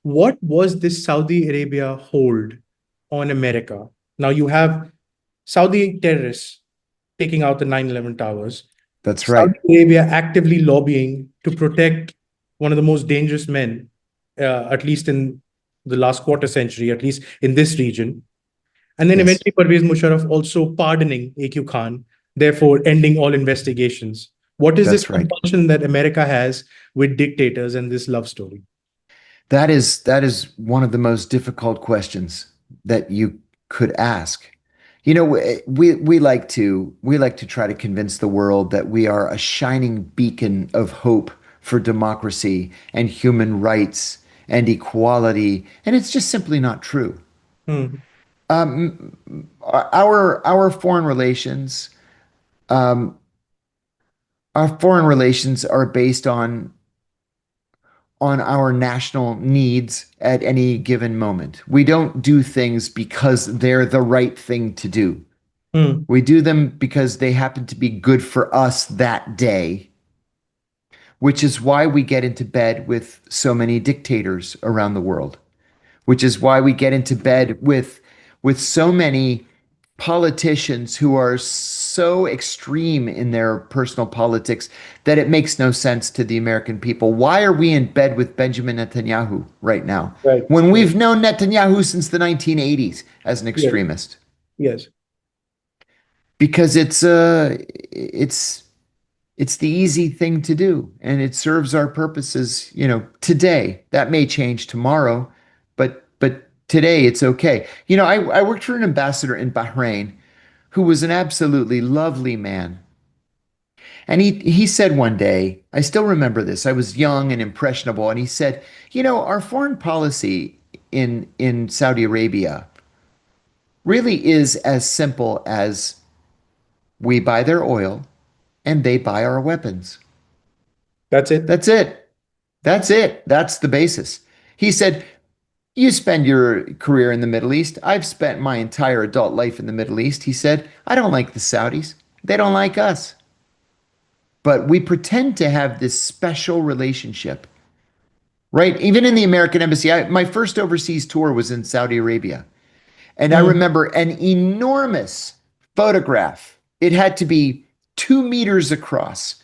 what was this Saudi Arabia hold on America? Now you have Saudi terrorists taking out the 9/11 towers, That's right. Saudi Arabia actively lobbying to protect one of the most dangerous men, at least in the last quarter century, at least in this region. And then Yes, eventually Pervez Musharraf also pardoning AQ Khan, therefore ending all investigations. What is this that's right. compulsion that America has with dictators and this love story? That is one of the most difficult questions that you could ask. You know, we like to try to convince the world that we are a shining beacon of hope for democracy and human rights and equality, and it's just simply not true. Hmm. Our foreign relations, our foreign relations are based on our national needs at any given moment. We don't do things because they're the right thing to do. Hmm. We do them because they happen to be good for us that day, which is why we get into bed with so many dictators around the world, which is why we get into bed with so many politicians who are so extreme in their personal politics that it makes no sense to the American people. Why are we in bed with Benjamin Netanyahu right now Right. when Right. we've known Netanyahu since the 1980s as an Yes. extremist? Yes. Because it's it's the easy thing to do and it serves our purposes, today. That may change tomorrow, but today it's okay. I worked for an ambassador in Bahrain who was an absolutely lovely man. And he said one day, I still remember this. I was young and impressionable, and he said, our foreign policy in Saudi Arabia really is as simple as we buy their oil and they buy our weapons. That's it. That's it. That's it. That's the basis. He said, you spend your career in the Middle East. I've spent my entire adult life in the Middle East. He said, I don't like the Saudis. They don't like us. But we pretend to have this special relationship, right? Even in the American embassy, my first overseas tour was in Saudi Arabia. And I Hmm. remember an enormous photograph. It had to be 2 meters across.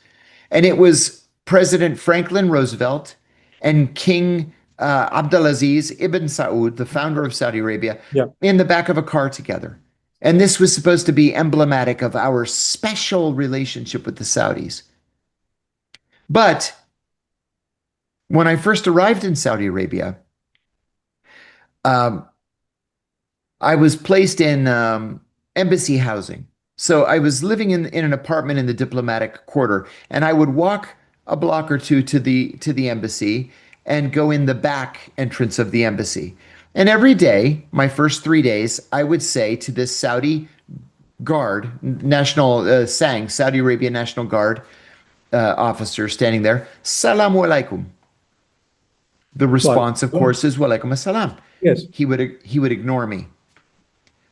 And it was President Franklin Roosevelt and King Abdulaziz ibn Saud, the founder of Saudi Arabia, Yeah. in the back of a car together. And this was supposed to be emblematic of our special relationship with the Saudis. But when I first arrived in Saudi Arabia, um, I was placed in embassy housing. So I was living in an apartment in the diplomatic quarter, and I would walk a block or two to the embassy and go in the back entrance of the embassy. And every day, my first 3 days, I would say to this Saudi guard, Saudi Arabia National Guard officer standing there, Salamu alaikum. The Well, response, of course, is Walaikum assalam. yes. He would ignore me.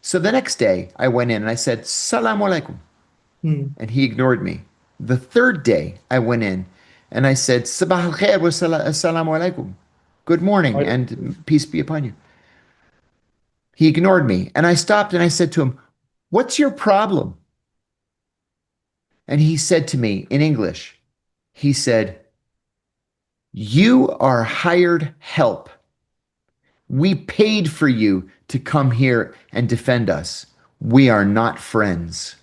So the next day, I went in and I said, Salamu alaikum. Hmm. And he ignored me. The third day, I went in and I said, Sabah al khair wa assalamu alaikum. Good morning Right. and peace be upon you. He ignored me. And I stopped and I said to him, what's your problem? And he said to me in English, he said, you are hired help. We paid for you to come here and defend us. We are not friends.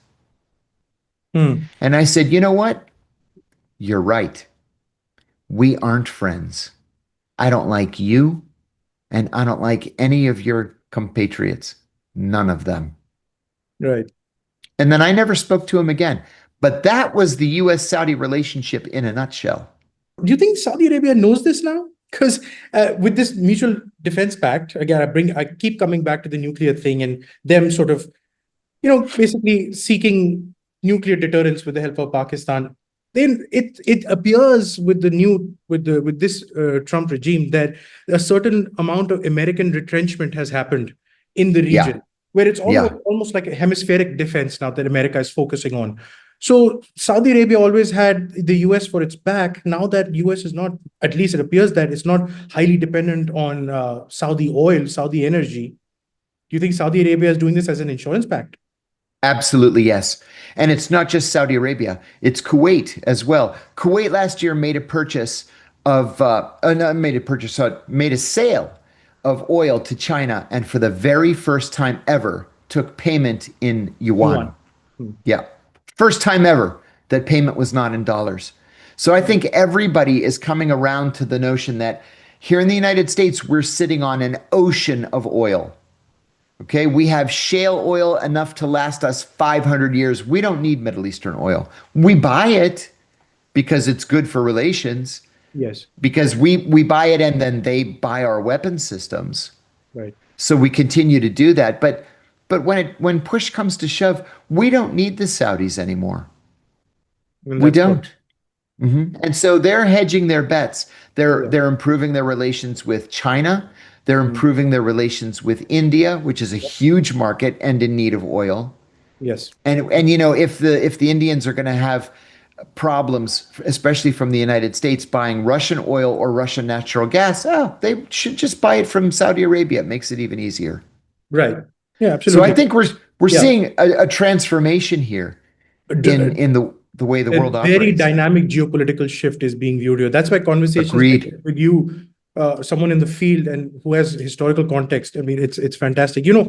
Hmm. And I said, you know what? You're right. We aren't friends. I don't like you, and I don't like any of your compatriots. None of them. Right. And then I never spoke to him again. But that was the US Saudi relationship in a nutshell. Do you think Saudi Arabia knows this now? Because with this mutual defense pact, again, I keep coming back to the nuclear thing and them sort of, basically seeking nuclear deterrence with the help of Pakistan. Then it appears with this Trump regime that a certain amount of American retrenchment has happened in the Yeah, region, where it's yeah, almost like a hemispheric defense now that America is focusing on. So Saudi Arabia always had the US for its back. Now that US is not, at least it appears that it's not highly dependent on Saudi oil, Saudi energy. Do you think Saudi Arabia is doing this as an insurance pact? Absolutely, yes. And it's not just Saudi Arabia, it's Kuwait as well. Kuwait last year made a purchase of, not made a purchase, made a sale of oil to China, and for the very first time ever, took payment in yuan. Yuan. Hmm. Yeah. First time ever that payment was not in dollars. So I think everybody is coming around to the notion that here in the United States, we're sitting on an ocean of oil. Okay, we have shale oil enough to last us 500 years. We don't need Middle Eastern oil. We buy it because it's good for relations, Yes, because we buy it and then they buy our weapon systems. right. So we continue to do that. But when push comes to shove, we don't need the Saudis anymore. And We that's what, don't. And so they're hedging their bets. yeah. They're improving their relations with China. They're Mm. improving their relations with India, which is a huge market and in need of oil. Yes, And you know, if the Indians are going to have problems, especially from the United States, buying Russian oil or Russian natural gas, oh, they should just buy it from Saudi Arabia. It makes it even easier. right. Yeah, So I absolutely. think we're Yeah. seeing a transformation here in the way the A world very operates. dynamic geopolitical shift is being viewed here. That's why conversations like Agreed. with you, someone in the field and who has historical context, I mean, it's fantastic. You know,